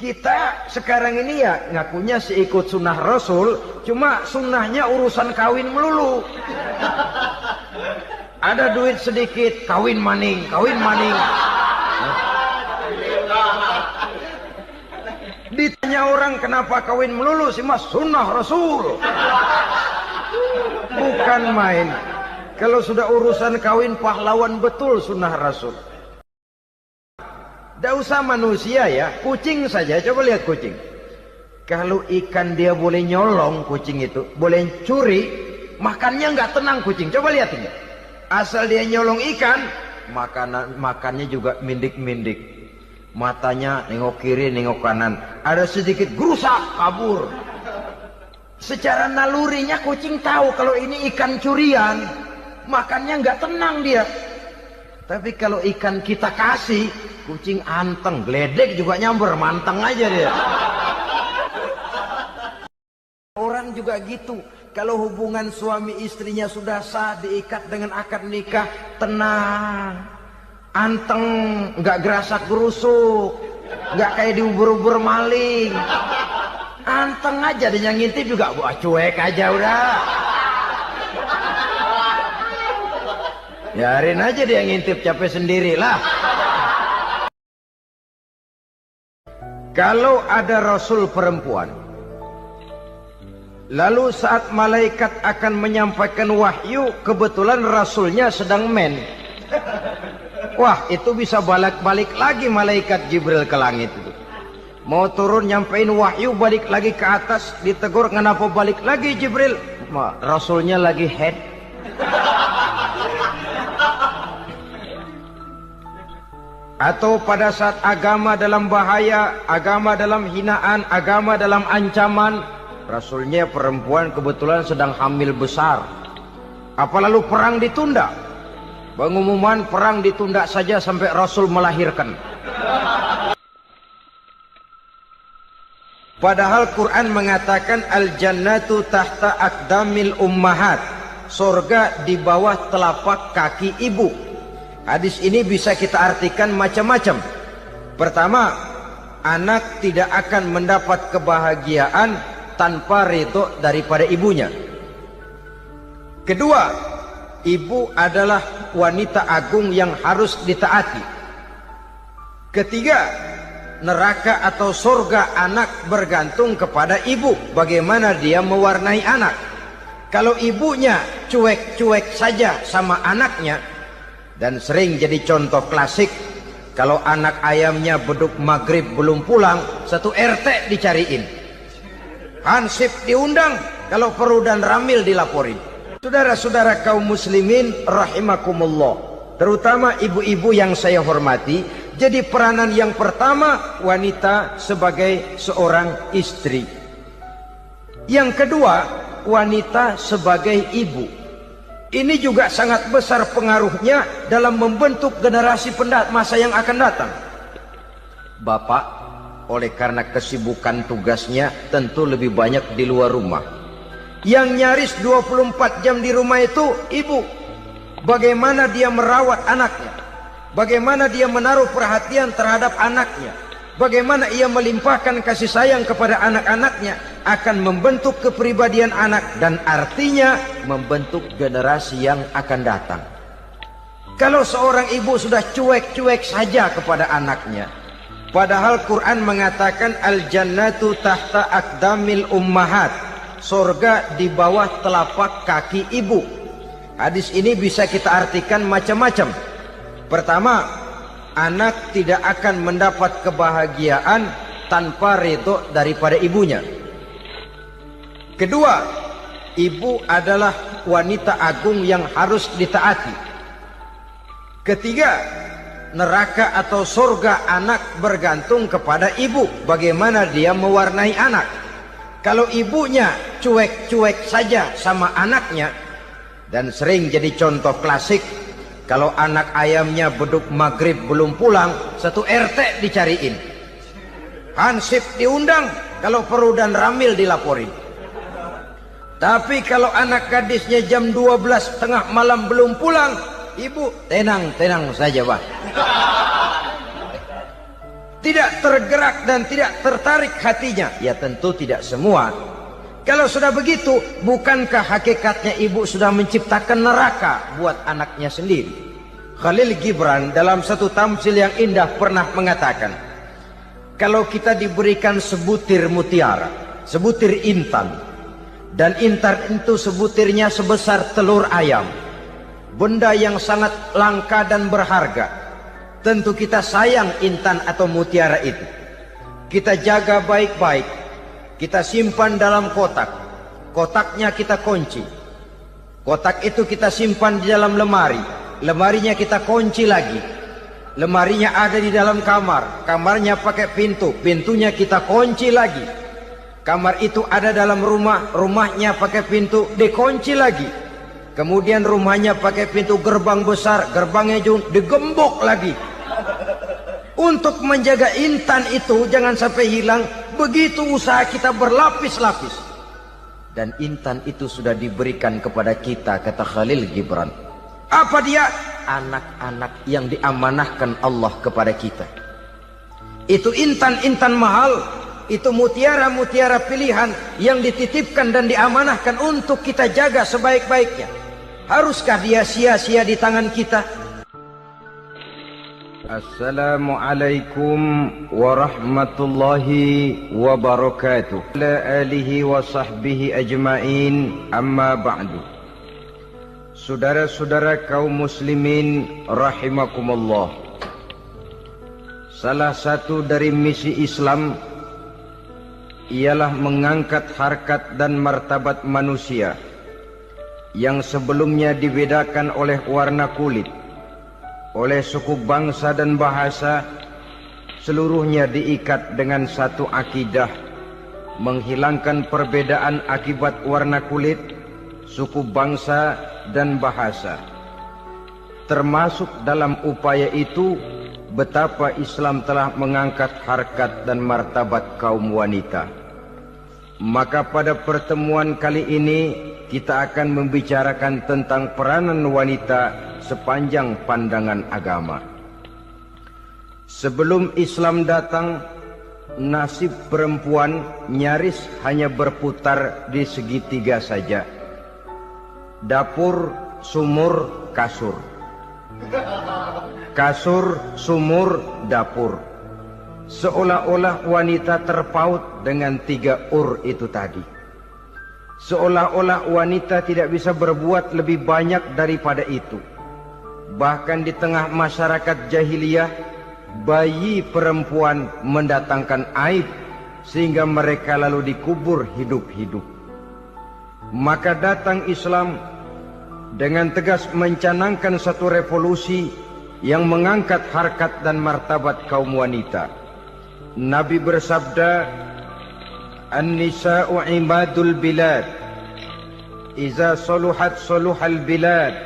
Kita sekarang ini ya ngakunya sih ikut sunnah Rasul, cuma sunnahnya urusan kawin melulu. Ada duit sedikit, kawin maning, kawin maning. Ditanya orang kenapa kawin melulu sih mas, sunnah Rasul. Bukan main. Kalau sudah urusan kawin pahlawan betul sunnah Rasul. Tidak usah manusia ya, kucing saja. Coba lihat kucing. Kalau ikan dia boleh nyolong, kucing itu boleh curi, makannya nggak tenang kucing. Coba lihat ini. Asal dia nyolong ikan, makannya juga mindik-mindik. Matanya nengok kiri, nengok kanan. Ada sedikit gerusak, kabur. Secara nalurinya kucing tahu kalau ini ikan curian, makannya nggak tenang dia. Tapi kalau ikan kita kasih, kucing anteng, geledek juga nyamber, manteng aja dia. Orang juga gitu. Kalau hubungan suami istrinya sudah sah, diikat dengan akad nikah, tenang, anteng, nggak gerasak gerusuk, nggak kayak diubur-ubur maling. Anteng aja, dia ngintip juga, wah cuek aja udah. Biarin aja dia ngintip, capek sendirilah. Kalau ada rasul perempuan, lalu saat malaikat akan menyampaikan wahyu, kebetulan rasulnya sedang men. Wah, itu bisa balik lagi malaikat Jibril ke langit itu. Mau turun nyampein wahyu, balik lagi ke atas, ditegur kenapa balik lagi Jibril? Rasulnya lagi head. Atau pada saat agama dalam bahaya, agama dalam hinaan, agama dalam ancaman, rasulnya perempuan kebetulan sedang hamil besar. Apa lalu perang ditunda? Pengumuman perang ditunda saja sampai rasul melahirkan. Padahal Quran mengatakan al-jannatu tahta aqdamil ummahat. Surga di bawah telapak kaki ibu. Hadis ini bisa kita artikan macam-macam. Pertama, anak tidak akan mendapat kebahagiaan tanpa ridho daripada ibunya. Kedua, ibu adalah wanita agung yang harus ditaati. Ketiga, neraka atau surga anak bergantung kepada ibu. Bagaimana dia mewarnai anak. Kalau ibunya cuek-cuek saja sama anaknya, dan sering jadi contoh klasik, kalau anak ayamnya beduk maghrib belum pulang, satu RT dicariin, hansip diundang, kalau perlu dan ramil dilaporin. Saudara-saudara kaum muslimin rahimakumullah, terutama ibu-ibu yang saya hormati, jadi peranan yang pertama wanita sebagai seorang istri. Yang kedua, wanita sebagai ibu. Ini juga sangat besar pengaruhnya dalam membentuk generasi masa yang akan datang. Bapak, oleh karena kesibukan tugasnya, tentu lebih banyak di luar rumah. Yang nyaris 24 jam di rumah itu ibu. Bagaimana dia merawat anaknya, bagaimana dia menaruh perhatian terhadap anaknya, bagaimana ia melimpahkan kasih sayang kepada anak-anaknya, akan membentuk kepribadian anak dan artinya membentuk generasi yang akan datang. Kalau seorang ibu sudah cuek-cuek saja kepada anaknya, padahal Quran mengatakan al-jannatu tahta aqdamil ummahat, surga di bawah telapak kaki ibu. Hadis ini bisa kita artikan macam-macam. Pertama, anak tidak akan mendapat kebahagiaan tanpa ridho daripada ibunya. Kedua, ibu adalah wanita agung yang harus ditaati. Ketiga, neraka atau surga anak bergantung kepada ibu. Bagaimana dia mewarnai anak. Kalau ibunya cuek-cuek saja sama anaknya, dan sering jadi contoh klasik, kalau anak ayamnya beduk maghrib belum pulang, satu RT dicariin, hansip diundang, kalau perlu dan ramil dilaporin. Tapi kalau anak gadisnya jam 12 tengah malam belum pulang, ibu tenang-tenang saja, Pak. tidak tergerak dan tidak tertarik hatinya? Ya tentu tidak semua. Kalau sudah begitu, bukankah hakikatnya ibu sudah menciptakan neraka buat anaknya sendiri? Khalil Gibran dalam satu tamsil yang indah pernah mengatakan, kalau kita diberikan sebutir mutiara, sebutir intan, dan intan itu sebutirnya sebesar telur ayam, benda yang sangat langka dan berharga, tentu kita sayang intan atau mutiara itu. Kita jaga baik-baik, kita simpan dalam kotak, kotaknya kita kunci, kotak itu kita simpan di dalam lemari, lemarinya kita kunci lagi, lemarinya ada di dalam kamar, kamarnya pakai pintu, pintunya kita kunci lagi, kamar itu ada dalam rumah, rumahnya pakai pintu, dikunci lagi, kemudian rumahnya pakai pintu gerbang besar, gerbangnya juga digembok lagi. Untuk menjaga intan itu jangan sampai hilang, begitu usaha kita berlapis-lapis. Dan intan itu sudah diberikan kepada kita, kata Khalil Gibran. Apa dia? Anak-anak yang diamanahkan Allah kepada kita. Itu intan-intan mahal, itu mutiara-mutiara pilihan yang dititipkan dan diamanahkan untuk kita jaga sebaik-baiknya. Haruskah dia sia-sia di tangan kita? Assalamualaikum warahmatullahi wabarakatuh. Ala alihi wa sahbihi ajma'in, amma ba'du. Saudara-saudara kaum muslimin rahimakumullah, salah satu dari misi Islam ialah mengangkat harkat dan martabat manusia yang sebelumnya dibedakan oleh warna kulit, oleh suku bangsa dan bahasa, seluruhnya diikat dengan satu akidah, menghilangkan perbedaan akibat warna kulit, suku bangsa dan bahasa. Termasuk dalam upaya itu, betapa Islam telah mengangkat harkat dan martabat kaum wanita. Maka pada pertemuan kali ini kita akan membicarakan tentang peranan wanita sepanjang pandangan agama. Sebelum Islam datang, nasib perempuan nyaris hanya berputar di segitiga saja. Dapur, sumur, kasur. Kasur, sumur, dapur. Seolah-olah wanita terpaut dengan 3 itu tadi. Seolah-olah wanita tidak bisa berbuat lebih banyak daripada itu. Bahkan di tengah masyarakat jahiliyah, bayi perempuan mendatangkan aib sehingga mereka lalu dikubur hidup-hidup. Maka datang Islam dengan tegas mencanangkan satu revolusi yang mengangkat harkat dan martabat kaum wanita. Nabi bersabda, "An-nisa'u imadul bilad, iza saluhat saluhal bilad,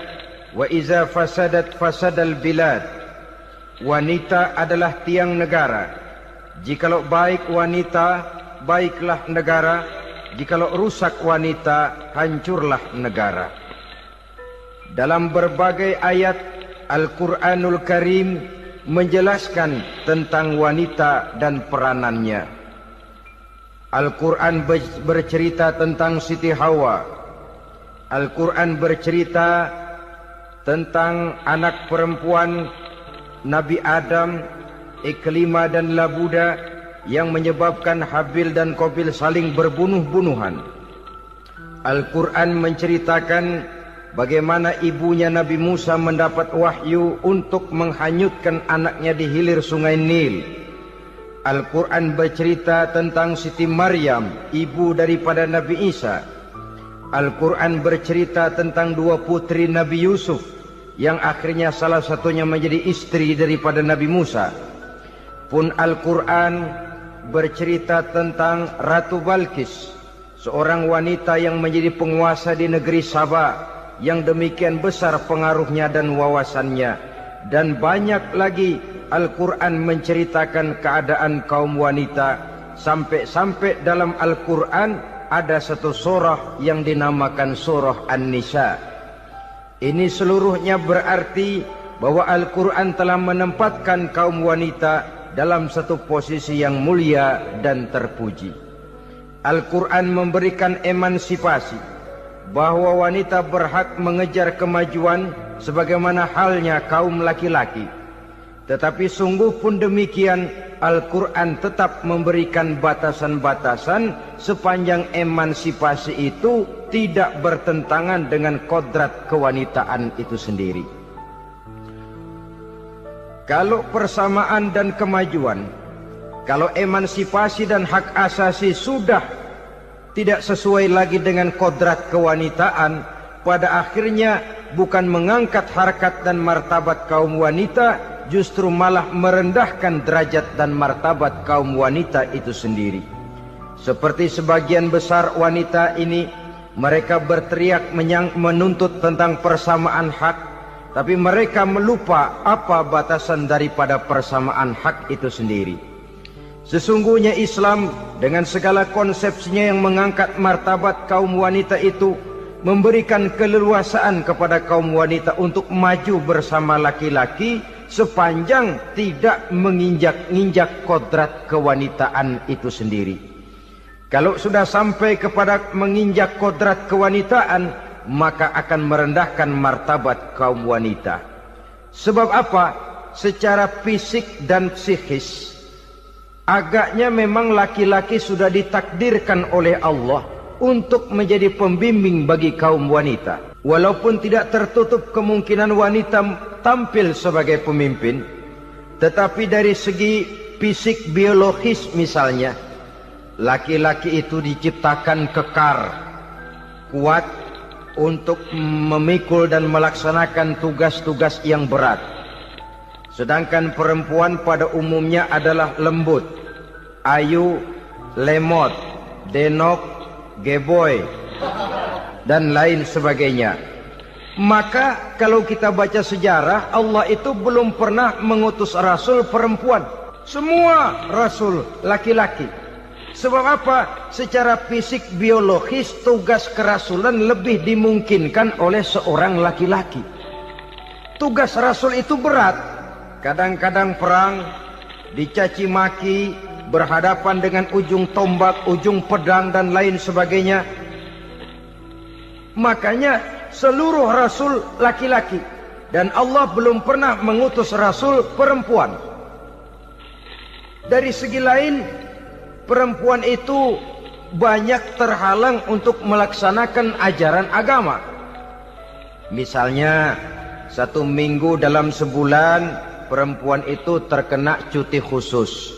wa iza fasadat fasadal bilad." Wanita adalah tiang negara. Jikalau baik wanita, baiklah negara. Jikalau rusak wanita, hancurlah negara. Dalam berbagai ayat Al-Quranul Karim menjelaskan tentang wanita dan peranannya. Al-Quran bercerita tentang Siti Hawa. Al-Quran bercerita tentang anak perempuan Nabi Adam, Iklimah dan Labuda, yang menyebabkan Habil dan Qabil saling berbunuh-bunuhan. Al-Quran menceritakan bagaimana ibunya Nabi Musa mendapat wahyu untuk menghanyutkan anaknya di hilir sungai Nil. Al-Quran bercerita tentang Siti Maryam, ibu daripada Nabi Isa. Al-Quran bercerita tentang 2 putri Nabi Yusuf, yang akhirnya salah satunya menjadi istri daripada Nabi Musa. Pun Al-Quran bercerita tentang Ratu Balkis, seorang wanita yang menjadi penguasa di negeri Sabah, yang demikian besar pengaruhnya dan wawasannya. Dan banyak lagi Al-Quran menceritakan keadaan kaum wanita, sampai-sampai dalam Al-Quran ada satu surah yang dinamakan surah An-Nisa. Ini seluruhnya berarti bahwa Al-Quran telah menempatkan kaum wanita dalam satu posisi yang mulia dan terpuji. Al-Quran memberikan emansipasi, bahwa wanita berhak mengejar kemajuan sebagaimana halnya kaum laki-laki. Tetapi sungguh pun demikian, Al-Quran tetap memberikan batasan-batasan sepanjang emansipasi itu tidak bertentangan dengan kodrat kewanitaan itu sendiri. Kalau persamaan dan kemajuan, kalau emansipasi dan hak asasi sudah tidak sesuai lagi dengan kodrat kewanitaan, pada akhirnya bukan mengangkat harkat dan martabat kaum wanita, justru malah merendahkan derajat dan martabat kaum wanita itu sendiri. Seperti sebagian besar wanita ini, mereka berteriak menuntut tentang persamaan hak, tapi mereka melupa apa batasan daripada persamaan hak itu sendiri. Sesungguhnya Islam dengan segala konsepsinya yang mengangkat martabat kaum wanita itu, memberikan keleluasaan kepada kaum wanita untuk maju bersama laki-laki sepanjang tidak menginjak-injak kodrat kewanitaan itu sendiri. Kalau sudah sampai kepada menginjak kodrat kewanitaan, maka akan merendahkan martabat kaum wanita. Sebab apa? Secara fisik dan psikis, agaknya memang laki-laki sudah ditakdirkan oleh Allah untuk menjadi pembimbing bagi kaum wanita. Walaupun tidak tertutup kemungkinan wanita tampil sebagai pemimpin, tetapi dari segi fisik biologis misalnya, laki-laki itu diciptakan kekar, kuat untuk memikul dan melaksanakan tugas-tugas yang berat. Sedangkan perempuan pada umumnya adalah lembut, ayu, lemot, denok, geboy, dan lain sebagainya. Maka kalau kita baca sejarah, Allah itu belum pernah mengutus rasul perempuan. Semua rasul laki-laki. Sebab apa? Secara fisik biologis tugas kerasulan lebih dimungkinkan oleh seorang laki-laki. Tugas rasul itu berat. Kadang-kadang perang, dicaci maki, berhadapan dengan ujung tombak, ujung pedang dan lain sebagainya. Makanya seluruh rasul laki-laki, dan Allah belum pernah mengutus rasul perempuan. Dari segi lain, perempuan itu banyak terhalang untuk melaksanakan ajaran agama. Misalnya, 1 minggu dalam sebulan perempuan itu terkena cuti khusus,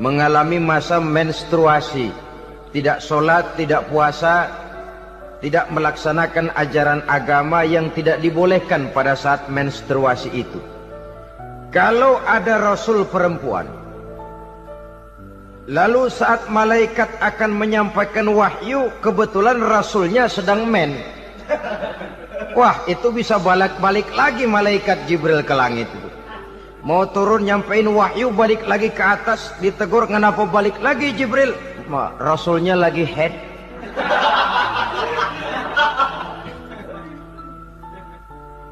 mengalami masa menstruasi, tidak sholat, tidak puasa, tidak melaksanakan ajaran agama yang tidak dibolehkan pada saat menstruasi itu. Kalau ada rasul perempuan, lalu saat malaikat akan menyampaikan wahyu, kebetulan rasulnya sedang wah, itu bisa balik-balik lagi malaikat Jibril ke langit itu. Mau turun nyampein wahyu, balik lagi ke atas, ditegur, kenapa balik lagi Jibril? Rasulnya lagi head.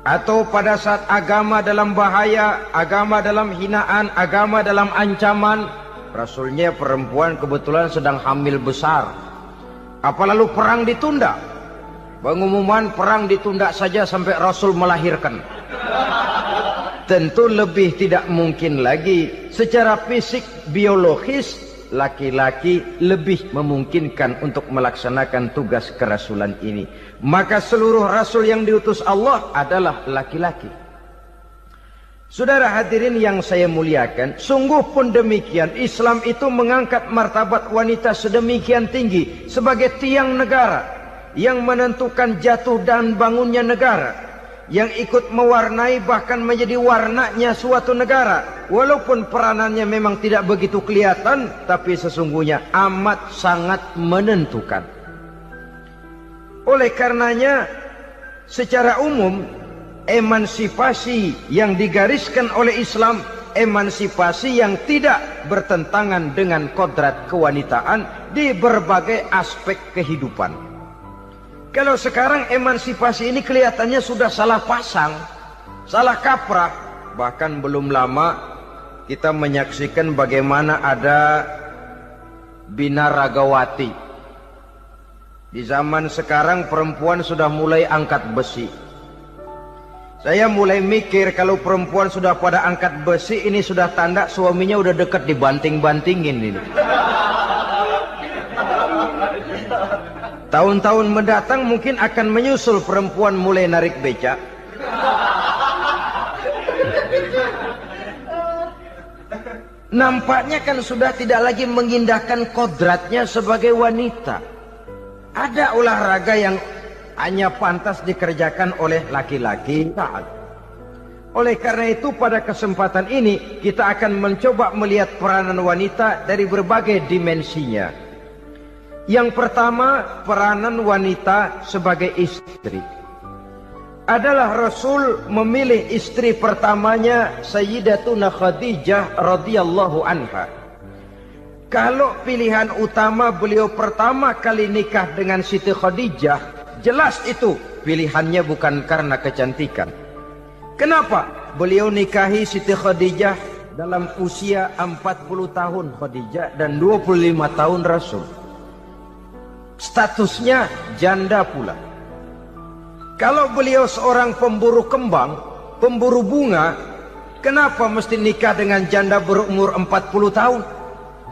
Atau pada saat agama dalam bahaya, agama dalam hinaan, agama dalam ancaman, rasulnya perempuan kebetulan sedang hamil besar. Apa lalu perang ditunda? Pengumuman perang ditunda saja sampai rasul melahirkan. Tentu lebih tidak mungkin lagi. Secara fisik biologis, laki-laki lebih memungkinkan untuk melaksanakan tugas kerasulan ini. Maka seluruh rasul yang diutus Allah adalah laki-laki. Saudara hadirin yang saya muliakan, sungguh pun demikian, Islam itu mengangkat martabat wanita sedemikian tinggi sebagai tiang negara yang menentukan jatuh dan bangunnya negara, yang ikut mewarnai bahkan menjadi warnanya suatu negara. Walaupun peranannya memang tidak begitu kelihatan, tapi sesungguhnya amat sangat menentukan. Oleh karenanya, secara umum, emansipasi yang digariskan oleh Islam, emansipasi yang tidak bertentangan dengan kodrat kewanitaan di berbagai aspek kehidupan. Kalau sekarang emansipasi ini kelihatannya sudah salah pasang, salah kaprah. Bahkan belum lama kita menyaksikan bagaimana ada binaragawati. Di zaman sekarang perempuan sudah mulai angkat besi. Saya mulai mikir kalau perempuan sudah pada angkat besi, ini sudah tanda suaminya udah dekat dibanting-bantingin ini. Tahun-tahun mendatang mungkin akan menyusul perempuan mulai narik becak. Nampaknya kan sudah tidak lagi mengindahkan kodratnya sebagai wanita. Ada olahraga yang hanya pantas dikerjakan oleh laki-laki. Oleh karena itu pada kesempatan ini kita akan mencoba melihat peranan wanita dari berbagai dimensinya. Yang pertama, peranan wanita sebagai istri. Adalah Rasul memilih istri pertamanya Sayyidatuna Khadijah radhiyallahu anha. Kalau pilihan utama beliau pertama kali nikah dengan Siti Khadijah, jelas itu pilihannya bukan karena kecantikan. Kenapa? Beliau nikahi Siti Khadijah dalam usia 40 tahun Khadijah dan 25 tahun Rasul. Statusnya janda pula. Kalau beliau seorang pemburu kembang, pemburu bunga, kenapa mesti nikah dengan janda berumur 40 tahun?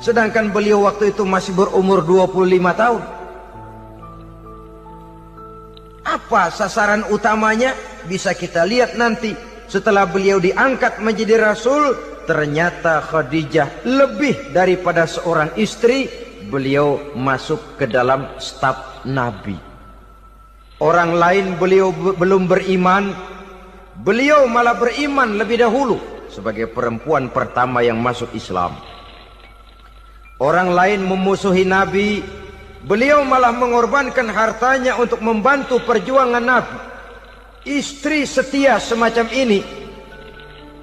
Sedangkan beliau waktu itu masih berumur 25 tahun. Apa sasaran utamanya? Bisa kita lihat nanti. Setelah beliau diangkat menjadi Rasul, ternyata Khadijah lebih daripada seorang istri. Beliau masuk ke dalam staf Nabi. Orang lain beliau belum beriman, beliau malah beriman lebih dahulu sebagai perempuan pertama yang masuk Islam. Orang lain memusuhi Nabi, beliau malah mengorbankan hartanya untuk membantu perjuangan Nabi. Istri setia semacam ini,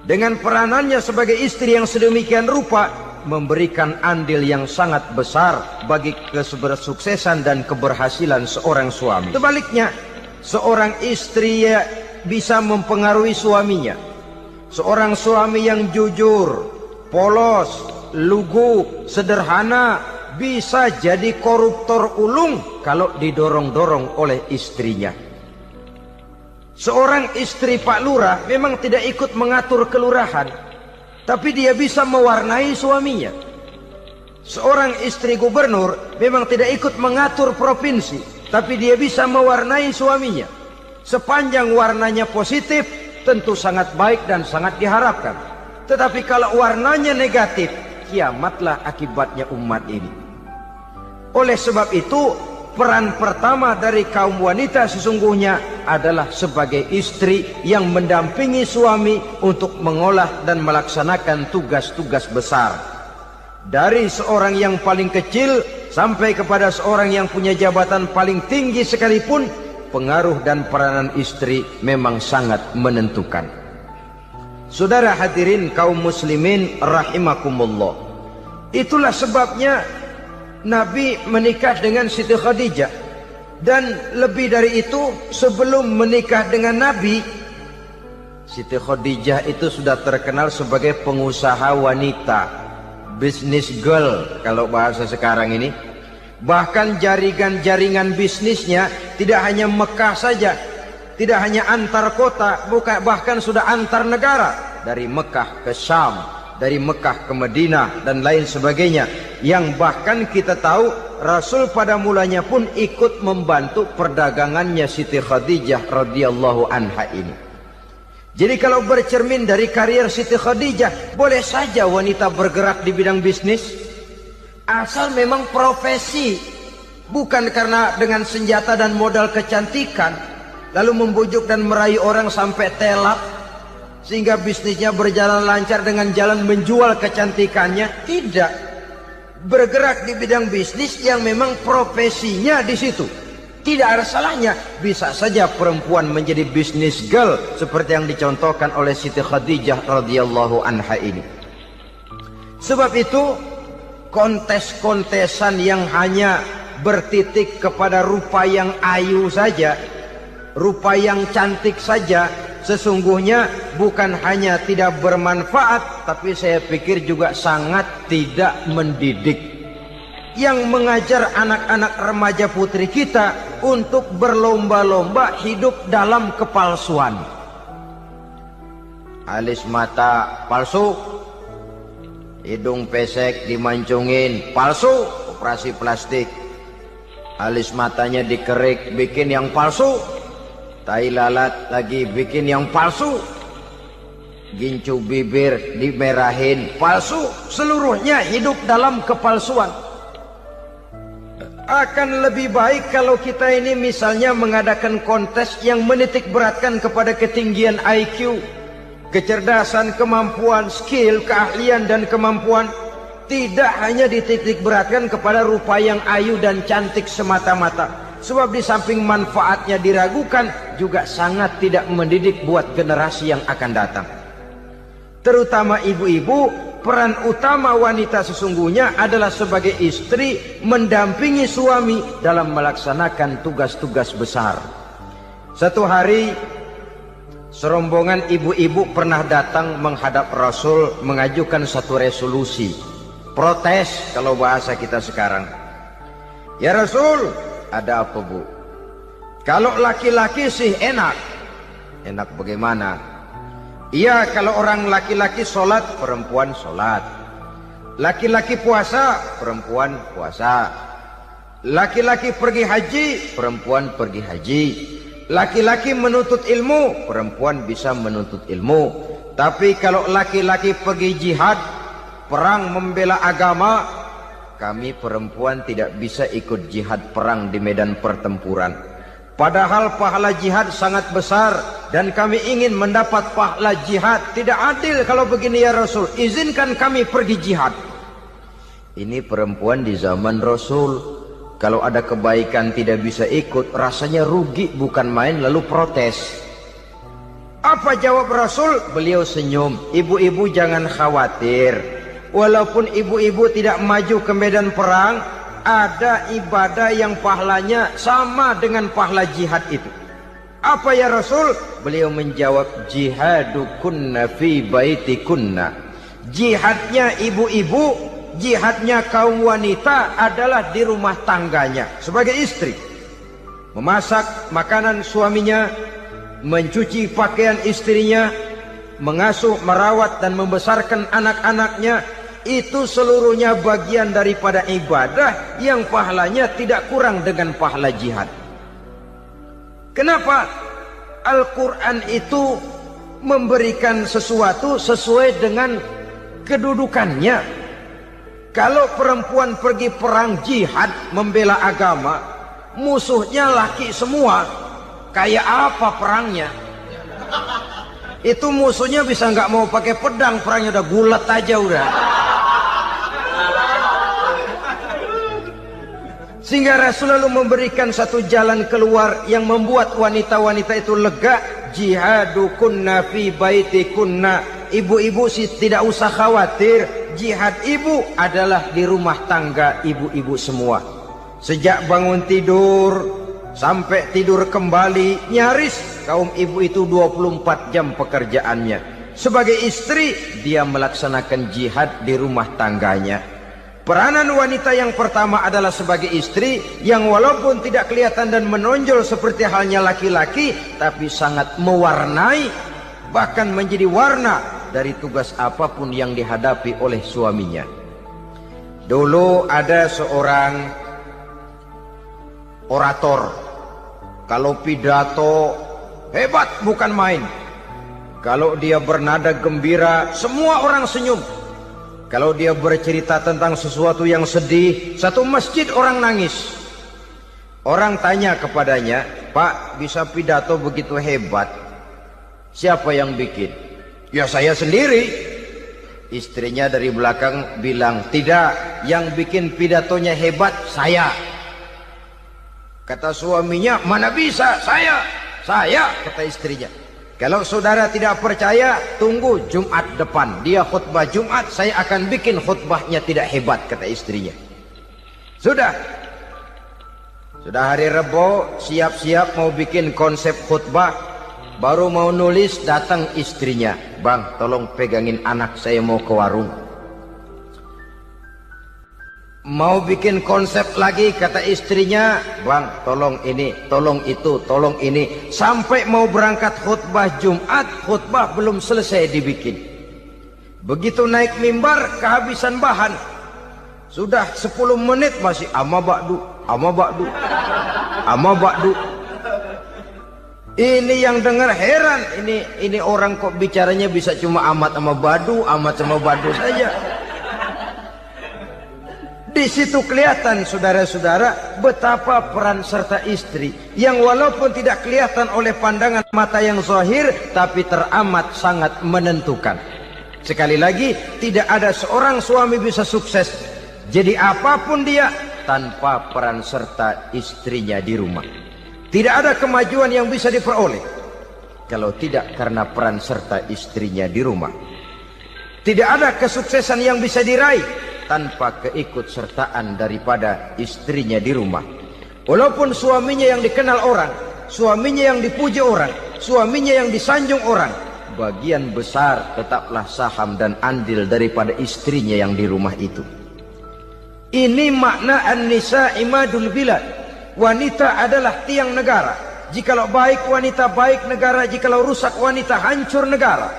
dengan peranannya sebagai istri yang sedemikian rupa, memberikan andil yang sangat besar bagi kesuksesan dan keberhasilan seorang suami. Sebaliknya, seorang istri bisa mempengaruhi suaminya. Seorang suami yang jujur, polos, lugu, sederhana, bisa jadi koruptor ulung kalau didorong-dorong oleh istrinya. Seorang istri Pak Lurah memang tidak ikut mengatur kelurahan, tapi dia bisa mewarnai suaminya. Seorang istri gubernur memang tidak ikut mengatur provinsi, tapi dia bisa mewarnai suaminya. Sepanjang warnanya positif, tentu sangat baik dan sangat diharapkan. Tetapi kalau warnanya negatif, kiamatlah akibatnya umat ini. Oleh sebab itu, peran pertama dari kaum wanita sesungguhnya adalah sebagai istri yang mendampingi suami untuk mengolah dan melaksanakan tugas-tugas besar. Dari seorang yang paling kecil sampai kepada seorang yang punya jabatan paling tinggi sekalipun, pengaruh dan peranan istri memang sangat menentukan. Saudara hadirin kaum muslimin rahimakumullah. Itulah sebabnya Nabi menikah dengan Siti Khadijah. Dan lebih dari itu, sebelum menikah dengan Nabi, Siti Khadijah itu sudah terkenal sebagai pengusaha wanita, business girl kalau bahasa sekarang ini. Bahkan jaringan-jaringan bisnisnya tidak hanya Mekah saja, tidak hanya antar kota, bahkan sudah antar negara, dari Mekah ke Syam, dari Mekah ke Madinah dan lain sebagainya, yang bahkan kita tahu Rasul pada mulanya pun ikut membantu perdagangannya Siti Khadijah radhiyallahu anha ini. Jadi kalau bercermin dari karier Siti Khadijah, boleh saja wanita bergerak di bidang bisnis, asal memang profesi, bukan karena dengan senjata dan modal kecantikan lalu membujuk dan merayu orang sampai telak sehingga bisnisnya berjalan lancar dengan jalan menjual kecantikannya. Tidak, bergerak di bidang bisnis yang memang profesinya di situ. Tidak ada salahnya. Bisa saja perempuan menjadi bisnis girl seperti yang dicontohkan oleh Siti Khadijah radhiyallahu anha ini. Sebab itu, kontes-kontesan yang hanya bertitik kepada rupa yang ayu saja, rupa yang cantik saja, sesungguhnya bukan hanya tidak bermanfaat, tapi saya pikir juga sangat tidak mendidik. Yang mengajar anak-anak remaja putri kita untuk berlomba-lomba hidup dalam kepalsuan. Alis mata palsu, hidung pesek dimancungin palsu, operasi plastik. Alis matanya dikerik, bikin yang palsu. Tai lalat lagi bikin yang palsu. Gincu bibir dimerahin, palsu. Seluruhnya hidup dalam kepalsuan. Akan lebih baik kalau kita ini misalnya mengadakan kontes yang menitik beratkan kepada ketinggian IQ, kecerdasan, kemampuan, skill, keahlian dan kemampuan. Tidak hanya dititik beratkan kepada rupa yang ayu dan cantik semata-mata. Sebab di samping manfaatnya diragukan, juga sangat tidak mendidik buat generasi yang akan datang. Terutama ibu-ibu, peran utama wanita sesungguhnya adalah sebagai istri mendampingi suami dalam melaksanakan tugas-tugas besar. Satu hari, serombongan ibu-ibu pernah datang menghadap Rasul mengajukan satu resolusi. Protes kalau bahasa kita sekarang. Ya Rasul, ada apa bu? Kalau laki-laki sih enak. Enak bagaimana? Iya, kalau orang laki-laki sholat, perempuan sholat. Laki-laki puasa, perempuan puasa. Laki-laki pergi haji, perempuan pergi haji. Laki-laki menuntut ilmu, perempuan bisa menuntut ilmu. Tapi kalau laki-laki pergi jihad, perang membela agama, kami perempuan tidak bisa ikut jihad perang di medan pertempuran. Padahal pahala jihad sangat besar dan kami ingin mendapat pahala jihad. Tidak adil kalau begini ya Rasul, izinkan kami pergi jihad. Ini perempuan di zaman Rasul, kalau ada kebaikan tidak bisa ikut, rasanya rugi bukan main, lalu protes. Apa jawab Rasul? Beliau senyum. Ibu-ibu jangan khawatir. Walaupun ibu-ibu tidak maju ke medan perang, ada ibadah yang pahalanya sama dengan pahala jihad itu. Apa ya Rasul? Beliau menjawab, jihadukunna fi baitikunna. Jihadnya ibu-ibu, jihadnya kaum wanita adalah di rumah tangganya sebagai istri. Memasak makanan suaminya, mencuci pakaian istrinya, mengasuh, merawat dan membesarkan anak-anaknya. Itu seluruhnya bagian daripada ibadah yang pahalanya tidak kurang dengan pahala jihad. Kenapa? Al-Quran itu memberikan sesuatu sesuai dengan kedudukannya. Kalau perempuan pergi perang jihad membela agama, musuhnya laki semua, kayak apa perangnya? Itu musuhnya bisa nggak mau pakai pedang, perangnya udah gulat aja udah. Sehingga Rasul lalu memberikan satu jalan keluar yang membuat wanita-wanita itu lega. Jihadukunna fi baitikunna. Ibu-ibu sih tidak usah khawatir. Jihad ibu adalah di rumah tangga ibu-ibu semua. Sejak bangun tidur sampai tidur kembali, nyaris kaum ibu itu 24 jam pekerjaannya. Sebagai istri, dia melaksanakan jihad di rumah tangganya. Peranan wanita yang pertama adalah sebagai istri yang walaupun tidak kelihatan dan menonjol seperti halnya laki-laki, tapi sangat mewarnai, bahkan menjadi warna dari tugas apapun yang dihadapi oleh suaminya. Dulu ada seorang orator, kalau pidato hebat bukan main. Kalau dia bernada gembira, semua orang senyum. Kalau dia bercerita tentang sesuatu yang sedih, satu masjid orang nangis. Orang tanya kepadanya, Pak, bisa pidato begitu hebat, siapa yang bikin? Ya saya sendiri. Istrinya dari belakang bilang, tidak, yang bikin pidatonya hebat saya. Kata suaminya, mana bisa, saya, kata istrinya. Kalau saudara tidak percaya, tunggu Jumat depan. Dia khutbah Jumat, saya akan bikin khutbahnya tidak hebat, kata istrinya. Sudah hari Rebo, siap-siap mau bikin konsep khutbah. baru mau nulis datang istrinya, "Bang, tolong pegangin anak saya mau ke warung." Mau bikin konsep lagi, kata istrinya, "Bang, tolong ini, tolong itu, tolong ini." Sampai mau berangkat khutbah Jumat, khutbah belum selesai dibikin. Begitu naik mimbar, kehabisan bahan. Sudah 10 menit masih ama ba'du, ama ba'du, ama ba'du. Ini yang dengar heran, ini orang kok bicaranya bisa cuma amat sama badu, amat sama badu saja. Di situ kelihatan saudara-saudara betapa peran serta istri yang walaupun tidak kelihatan oleh pandangan mata yang zahir tapi teramat sangat menentukan. Sekali lagi, tidak ada seorang suami bisa sukses jadi apapun dia tanpa peran serta istrinya di rumah. Tidak ada kemajuan yang bisa diperoleh kalau tidak karena peran serta istrinya di rumah. Tidak ada kesuksesan yang bisa diraih tanpa keikutsertaan daripada istrinya di rumah. Walaupun suaminya yang dikenal orang, suaminya yang dipuji orang, suaminya yang disanjung orang, bagian besar tetaplah saham dan andil daripada istrinya yang di rumah itu. Ini makna an-nisa imadul bilad. Wanita adalah tiang negara. Jikalau baik wanita, baik negara. Jikalau rusak wanita, hancur negara.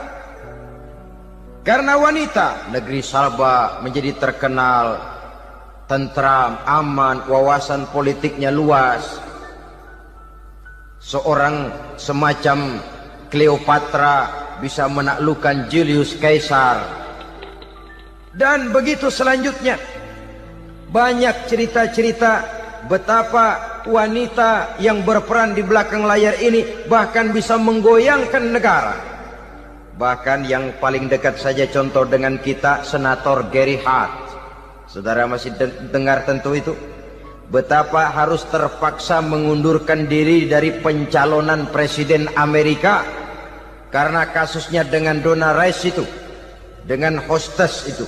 Karena wanita, negeri Salba menjadi terkenal, tentram, aman, wawasan politiknya luas. Seorang semacam Cleopatra bisa menaklukkan Julius Caesar. Dan begitu selanjutnya. Banyak cerita-cerita betapa wanita yang berperan di belakang layar ini bahkan bisa menggoyangkan negara. Bahkan yang paling dekat saja contoh dengan kita, Senator Gary Hart. Saudara masih dengar tentu itu. Betapa harus terpaksa mengundurkan diri dari pencalonan presiden Amerika karena kasusnya dengan Donna Rice itu, dengan hostess itu.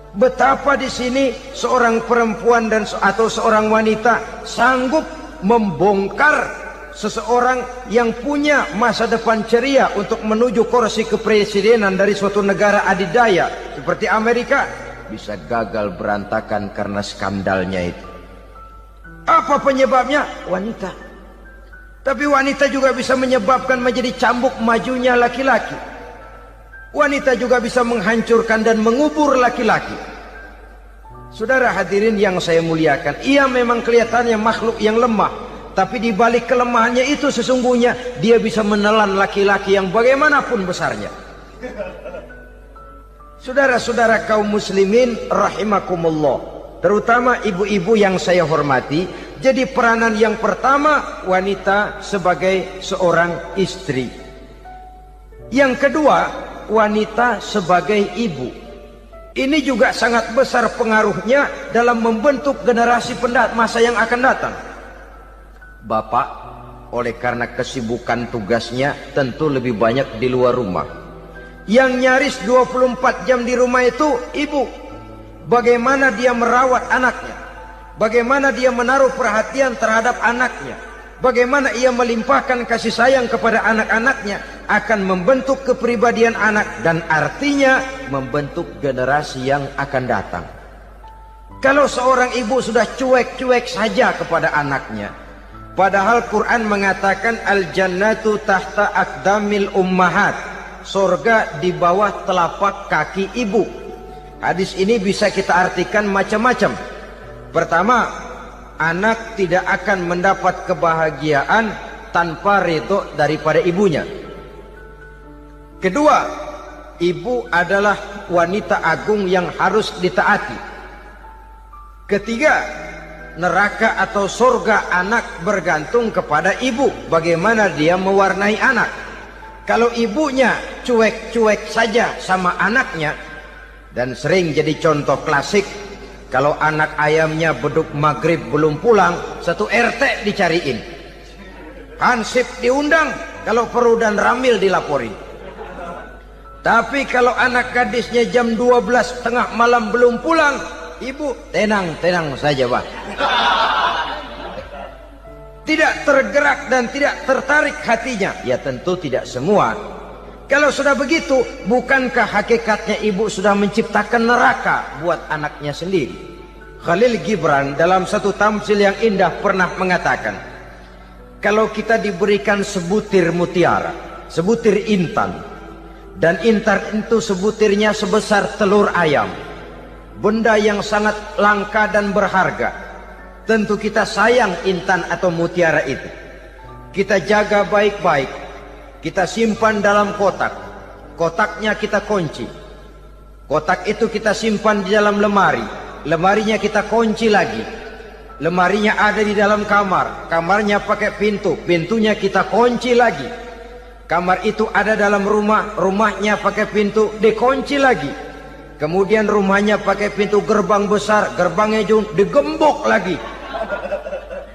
Betapa di sini seorang perempuan atau seorang wanita sanggup membongkar seseorang yang punya masa depan ceria untuk menuju kursi kepresidenan dari suatu negara adidaya seperti Amerika bisa gagal berantakan karena skandalnya itu. Apa penyebabnya? Wanita. Tapi wanita juga bisa menyebabkan menjadi cambuk majunya laki-laki. Wanita juga bisa menghancurkan dan mengubur laki-laki. Saudara hadirin yang saya muliakan, ia memang kelihatannya makhluk yang lemah, tapi di balik kelemahannya itu sesungguhnya dia bisa menelan laki-laki yang bagaimanapun besarnya. Saudara-saudara kaum muslimin rahimakumullah, terutama ibu-ibu yang saya hormati, jadi peranan yang pertama wanita sebagai seorang istri. Yang kedua, wanita sebagai ibu. Ini juga sangat besar pengaruhnya dalam membentuk generasi masa yang akan datang. Bapak, oleh karena kesibukan tugasnya, tentu lebih banyak di luar rumah. Yang nyaris 24 jam di rumah itu ibu. Bagaimana dia merawat anaknya, bagaimana dia menaruh perhatian terhadap anaknya, bagaimana ia melimpahkan kasih sayang kepada anak-anaknya, akan membentuk kepribadian anak dan artinya membentuk generasi yang akan datang. Kalau seorang ibu sudah cuek-cuek saja kepada anaknya, padahal Quran mengatakan al-jannatu tahta aqdamil ummahat, surga di bawah telapak kaki ibu. Hadis ini bisa kita artikan macam-macam. Pertama, anak tidak akan mendapat kebahagiaan tanpa ridho daripada ibunya. Kedua, ibu adalah wanita agung yang harus ditaati. Ketiga, neraka atau surga anak bergantung kepada ibu. Bagaimana dia mewarnai anak. Kalau ibunya cuek-cuek saja sama anaknya, dan sering jadi contoh klasik, kalau anak ayamnya beduk maghrib belum pulang, satu RT dicariin, hansip diundang, kalau perlu dan ramil dilaporin. Tapi kalau anak gadisnya jam 12 tengah malam belum pulang, ibu tenang-tenang saja, Pak. tidak tergerak dan tidak tertarik hatinya? Ya tentu tidak semua. Kalau sudah begitu, bukankah hakikatnya ibu sudah menciptakan neraka buat anaknya sendiri? Khalil Gibran dalam satu tamsil yang indah pernah mengatakan, kalau kita diberikan sebutir mutiara, sebutir intan, dan intan itu sebutirnya sebesar telur ayam, benda yang sangat langka dan berharga, tentu kita sayang intan atau mutiara itu. Kita jaga baik-baik, kita simpan dalam kotak, kotaknya kita kunci, kotak itu kita simpan di dalam lemari, lemarinya kita kunci lagi, lemarinya ada di dalam kamar, kamarnya pakai pintu, pintunya kita kunci lagi, kamar itu ada dalam rumah, rumahnya pakai pintu, dikunci lagi, kemudian rumahnya pakai pintu gerbang besar, gerbangnya juga digembok lagi.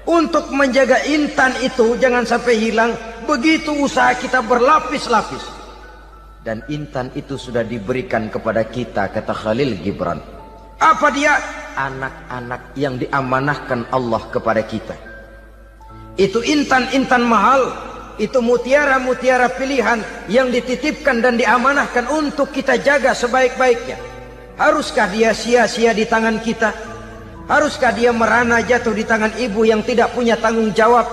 Untuk menjaga intan itu jangan sampai hilang, begitu usaha kita berlapis-lapis. Dan intan itu sudah diberikan kepada kita, kata Khalil Gibran. Apa dia? Anak-anak yang diamanahkan Allah kepada kita. Itu intan-intan mahal, itu mutiara-mutiara pilihan yang dititipkan dan diamanahkan untuk kita jaga sebaik-baiknya. Haruskah dia sia-sia di tangan kita? Haruskah dia merana jatuh di tangan ibu yang tidak punya tanggung jawab?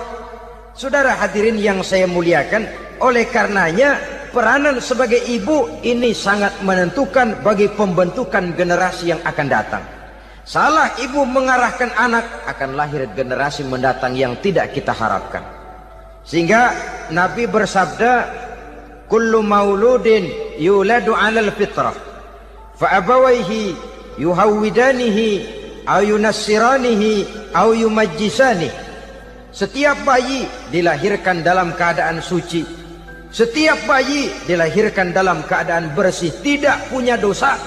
Saudara hadirin yang saya muliakan, oleh karenanya peranan sebagai ibu ini sangat menentukan bagi pembentukan generasi yang akan datang. Salah ibu mengarahkan anak, akan lahir generasi mendatang yang tidak kita harapkan. Sehingga Nabi bersabda, kullu mauludin yuladu 'alal fitrah fa abawayhi yuhawwidanihi aw yunassiranihi aw yumajjisanihi. Setiap bayi dilahirkan dalam keadaan suci, setiap bayi dilahirkan dalam keadaan bersih, tidak punya dosa.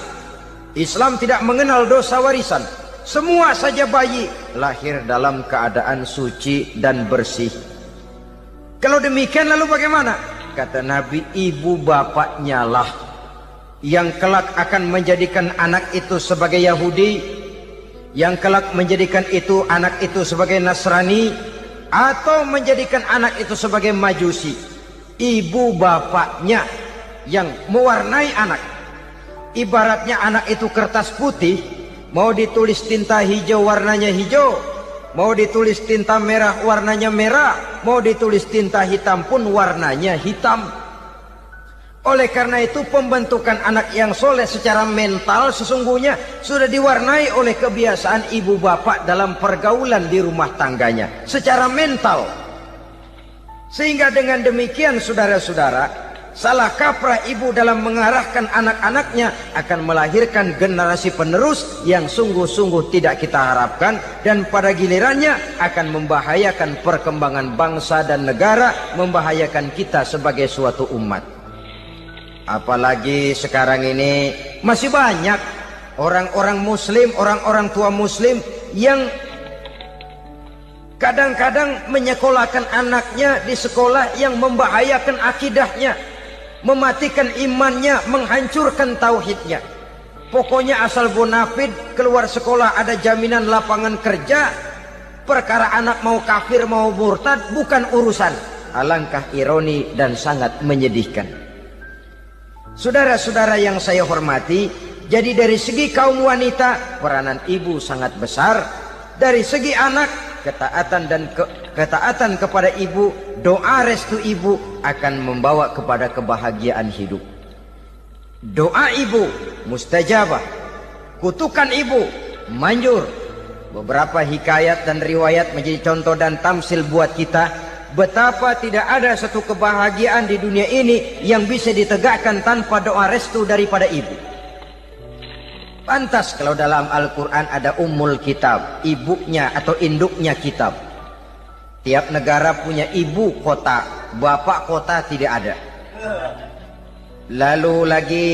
Islam tidak mengenal dosa warisan. Semua saja bayi lahir dalam keadaan suci dan bersih. Kalau demikian lalu bagaimana? Kata Nabi, ibu bapaknya lah yang kelak akan menjadikan anak itu sebagai Yahudi, yang kelak menjadikan itu anak itu sebagai Nasrani, atau menjadikan anak itu sebagai Majusi. Ibu bapaknya yang mewarnai anak. Ibaratnya anak itu kertas putih, mau ditulis tinta hijau warnanya hijau, mau ditulis tinta merah warnanya merah, mau ditulis tinta hitam pun warnanya hitam. Oleh karena itu pembentukan anak yang soleh secara mental sesungguhnya sudah diwarnai oleh kebiasaan ibu bapak dalam pergaulan di rumah tangganya secara mental. Sehingga dengan demikian saudara-saudara, salah kaprah ibu dalam mengarahkan anak-anaknya akan melahirkan generasi penerus yang sungguh-sungguh tidak kita harapkan, dan pada gilirannya akan membahayakan perkembangan bangsa dan negara, membahayakan kita sebagai suatu umat. Apalagi sekarang ini masih banyak orang-orang muslim, orang-orang tua muslim yang kadang-kadang menyekolahkan anaknya di sekolah yang membahayakan akidahnya, mematikan imannya, menghancurkan tauhidnya. Pokoknya asal bonafid keluar sekolah ada jaminan lapangan kerja, perkara anak mau kafir mau murtad bukan urusan. Alangkah ironi dan sangat menyedihkan. Saudara-saudara yang saya hormati, jadi dari segi kaum wanita peranan ibu sangat besar. Dari segi anak, ketaatan kepada ibu, doa restu ibu akan membawa kepada kebahagiaan hidup. Doa ibu mustajabah, kutukan ibu manjur. Beberapa hikayat dan riwayat menjadi contoh dan tamsil buat kita betapa tidak ada satu kebahagiaan di dunia ini yang bisa ditegakkan tanpa doa restu daripada ibu. Pantas kalau dalam Al-Quran ada ummul kitab, ibunya atau induknya kitab. Tiap negara punya ibu kota, bapak kota tidak ada. Lalu lagi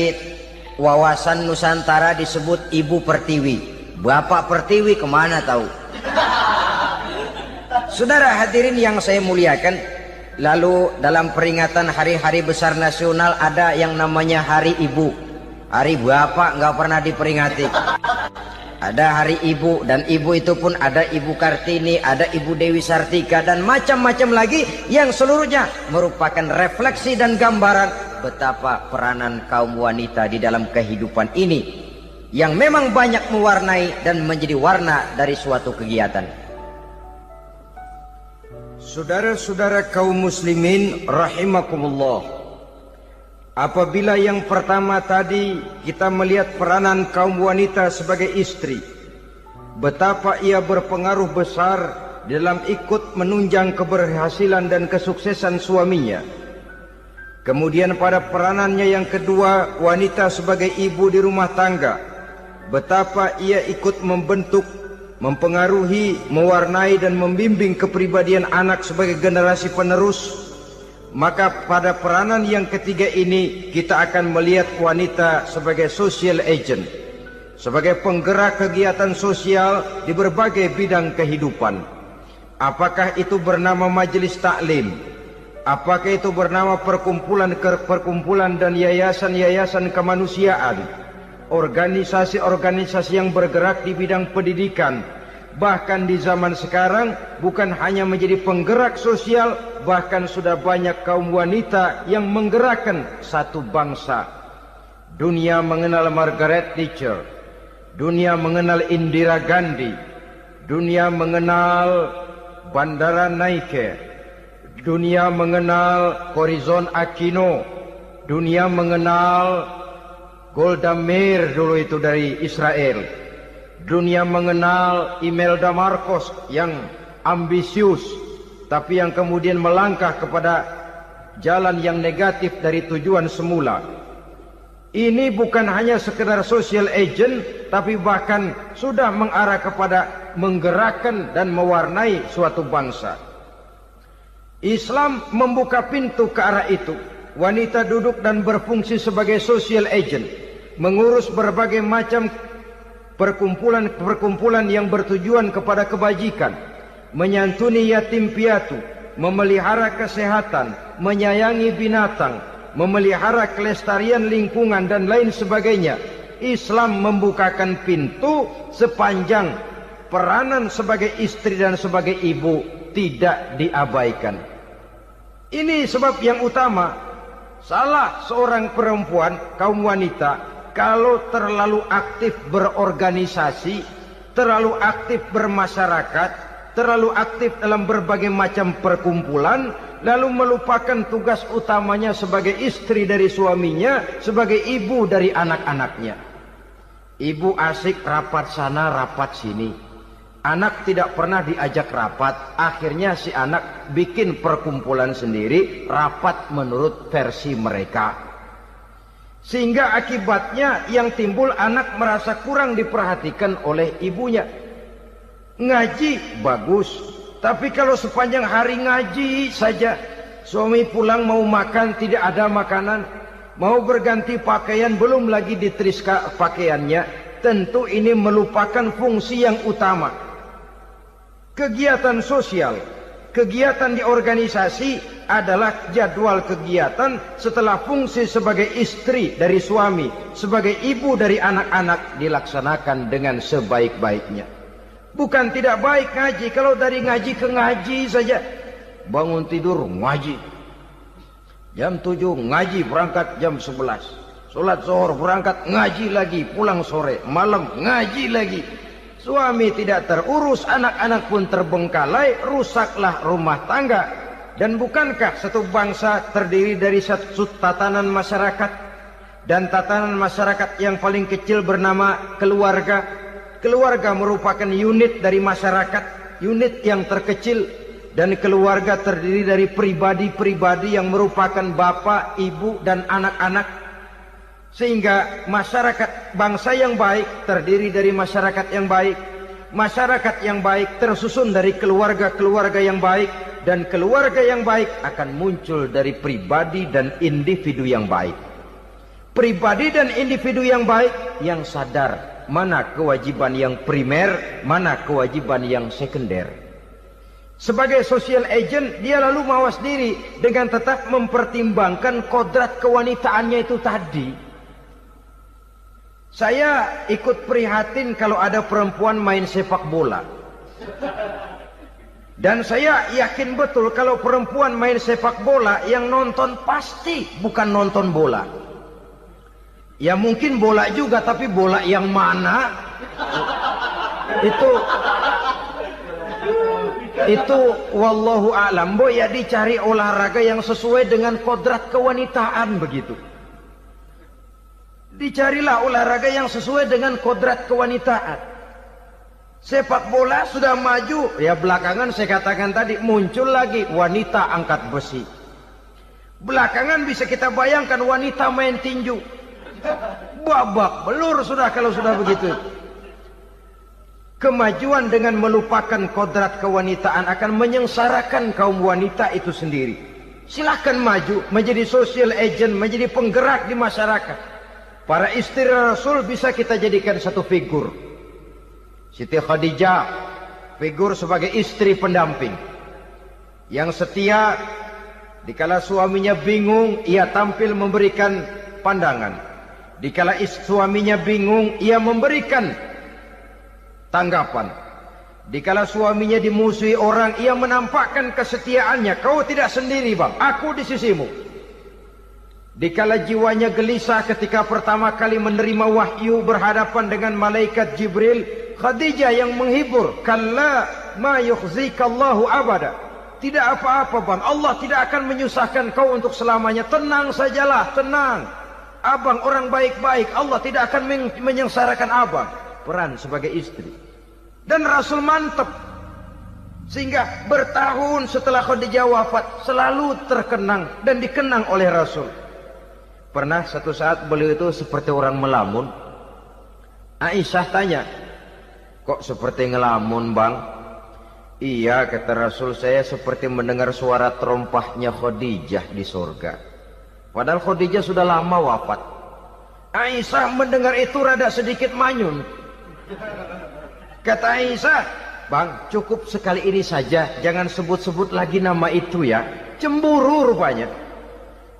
wawasan Nusantara disebut ibu pertiwi, bapak pertiwi kemana tahu. Saudara hadirin yang saya muliakan, lalu dalam peringatan hari-hari besar nasional ada yang namanya Hari Ibu. Hari bapak nggak pernah diperingati. Ada Hari Ibu, dan ibu itu pun ada Ibu Kartini, ada Ibu Dewi Sartika, dan macam-macam lagi yang seluruhnya merupakan refleksi dan gambaran betapa peranan kaum wanita di dalam kehidupan ini yang memang banyak mewarnai dan menjadi warna dari suatu kegiatan. Saudara-saudara kaum muslimin rahimakumullah, apabila yang pertama tadi kita melihat peranan kaum wanita sebagai istri, betapa ia berpengaruh besar dalam ikut menunjang keberhasilan dan kesuksesan suaminya. Kemudian pada peranannya yang kedua, wanita sebagai ibu di rumah tangga, betapa ia ikut membentuk, mempengaruhi, mewarnai dan membimbing kepribadian anak sebagai generasi penerus. Maka pada peranan yang ketiga ini kita akan melihat wanita sebagai social agent, sebagai penggerak kegiatan sosial di berbagai bidang kehidupan. Apakah itu bernama majelis taklim, apakah itu bernama perkumpulan dan yayasan-yayasan kemanusiaan, organisasi-organisasi yang bergerak di bidang pendidikan. Bahkan di zaman sekarang bukan hanya menjadi penggerak sosial, bahkan sudah banyak kaum wanita yang menggerakkan satu bangsa. Dunia mengenal Margaret Thatcher, dunia mengenal Indira Gandhi, dunia mengenal Bandara Naike, dunia mengenal Corazon Aquino, dunia mengenal Golda Meir dulu itu dari Israel. Dunia mengenal Imelda Marcos yang ambisius, tapi yang kemudian melangkah kepada jalan yang negatif dari tujuan semula. Ini bukan hanya sekedar social agent, tapi bahkan sudah mengarah kepada menggerakkan dan mewarnai suatu bangsa. Islam membuka pintu ke arah itu. Wanita duduk dan berfungsi sebagai social agent, mengurus berbagai macam perkumpulan yang bertujuan kepada kebajikan, menyantuni yatim piatu, memelihara kesehatan, menyayangi binatang, memelihara kelestarian lingkungan dan lain sebagainya. Islam membukakan pintu sepanjang peranan sebagai istri dan sebagai ibu tidak diabaikan. Ini sebab yang utama, salah seorang perempuan, kaum wanita, kalau terlalu aktif berorganisasi, terlalu aktif bermasyarakat, terlalu aktif dalam berbagai macam perkumpulan, lalu melupakan tugas utamanya sebagai istri dari suaminya, sebagai ibu dari anak-anaknya. Ibu asik rapat sana, rapat sini. Anak tidak pernah diajak rapat, akhirnya si anak bikin perkumpulan sendiri, rapat menurut versi mereka. Sehingga akibatnya yang timbul anak merasa kurang diperhatikan oleh ibunya. Ngaji bagus, tapi kalau sepanjang hari ngaji saja, suami pulang mau makan tidak ada makanan, mau berganti pakaian belum lagi ditriska pakaiannya, tentu ini melupakan fungsi yang utama. Kegiatan sosial, kegiatan di organisasi adalah jadwal kegiatan setelah fungsi sebagai istri dari suami, sebagai ibu dari anak-anak dilaksanakan dengan sebaik-baiknya. Bukan tidak baik ngaji, kalau dari ngaji ke ngaji saja. Bangun tidur ngaji, jam 7 ngaji, berangkat jam 11. Sholat zuhur berangkat ngaji lagi, pulang sore, malam ngaji lagi. Suami tidak terurus, anak-anak pun terbengkalai, rusaklah rumah tangga. Dan bukankah satu bangsa terdiri dari satu tatanan masyarakat, dan tatanan masyarakat yang paling kecil bernama keluarga. Keluarga merupakan unit dari masyarakat, unit yang terkecil, dan keluarga terdiri dari pribadi-pribadi yang merupakan bapak, ibu, dan anak-anak. Sehingga masyarakat bangsa yang baik terdiri dari masyarakat yang baik. Masyarakat yang baik tersusun dari keluarga-keluarga yang baik, dan keluarga yang baik akan muncul dari pribadi dan individu yang baik. Pribadi dan individu yang baik yang sadar mana kewajiban yang primer, mana kewajiban yang sekunder. Sebagai social agent, dia lalu mawas diri dengan tetap mempertimbangkan kodrat kewanitaannya itu tadi. Saya ikut prihatin kalau ada perempuan main sepak bola. Dan saya yakin betul kalau perempuan main sepak bola, yang nonton pasti bukan nonton bola. Ya mungkin bola juga, tapi bola yang mana? Itu wallahu a'lam. Boy, ya dicari olahraga yang sesuai dengan kodrat kewanitaan begitu. Dicarilah olahraga yang sesuai dengan kodrat kewanitaan. Sepak bola sudah maju, ya belakangan saya katakan tadi muncul lagi wanita angkat besi. Belakangan bisa kita bayangkan wanita main tinju. Babak belur sudah kalau sudah begitu. Kemajuan dengan melupakan kodrat kewanitaan akan menyengsarakan kaum wanita itu sendiri. Silahkan maju menjadi social agent, menjadi penggerak di masyarakat. Para istri Rasul bisa kita jadikan satu figur. Siti Khadijah, figur sebagai istri pendamping yang setia. Dikala suaminya bingung, ia tampil memberikan pandangan. Dikala suaminya bingung, ia memberikan tanggapan. Dikala suaminya dimusuhi orang, ia menampakkan kesetiaannya. Kau tidak sendiri bang, aku di sisimu. Dikala jiwanya gelisah ketika pertama kali menerima wahyu berhadapan dengan malaikat Jibril, Khadijah yang menghibur. Kalla ma yukhzikallahu abada. Tidak apa-apa bang, Allah tidak akan menyusahkan kau untuk selamanya. Tenang sajalah, tenang. Abang orang baik-baik, Allah tidak akan menyengsarakan abang. Peran sebagai istri. Dan Rasul mantap. Sehingga bertahun setelah Khadijah wafat, selalu terkenang dan dikenang oleh Rasul. Pernah satu saat beliau itu seperti orang melamun. Aisyah tanya, kok seperti ngelamun bang? Iya, kata Rasul, saya seperti mendengar suara terompahnya Khadijah di surga. Padahal Khadijah sudah lama wafat. Aisyah mendengar itu rada sedikit manyun. Kata Aisyah, bang cukup sekali ini saja, jangan sebut-sebut lagi nama itu ya. Cemburu rupanya.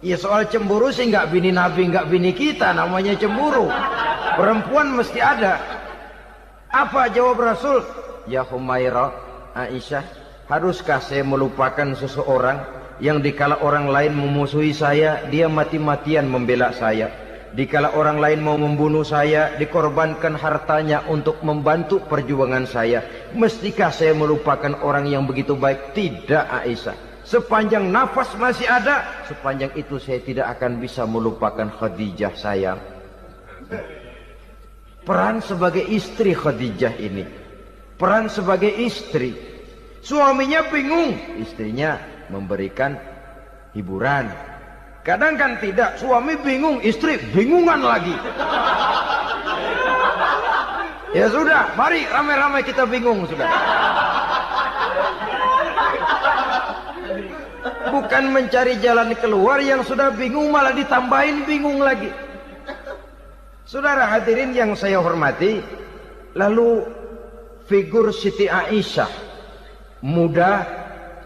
Ya soal cemburu sih nggak bini Nabi, nggak bini kita, namanya cemburu. Perempuan mesti ada. Apa jawab Rasul? Ya Humairah, Aisyah, haruskah saya melupakan seseorang yang dikala orang lain memusuhi saya, dia mati-matian membela saya. Dikala orang lain mau membunuh saya, dikorbankan hartanya untuk membantu perjuangan saya. Mestikah saya melupakan orang yang begitu baik? Tidak Aisyah. Sepanjang nafas masih ada, sepanjang itu saya tidak akan bisa melupakan Khadijah sayang. Peran sebagai istri Khadijah ini, peran sebagai istri. Suaminya bingung, istrinya memberikan hiburan. Kadang kan tidak, suami bingung, istri bingungan lagi. Ya sudah, mari ramai-ramai kita bingung sudah. Bukan mencari jalan keluar, yang sudah bingung malah ditambahin bingung lagi. Saudara hadirin yang saya hormati, lalu figur Siti Aisyah, muda,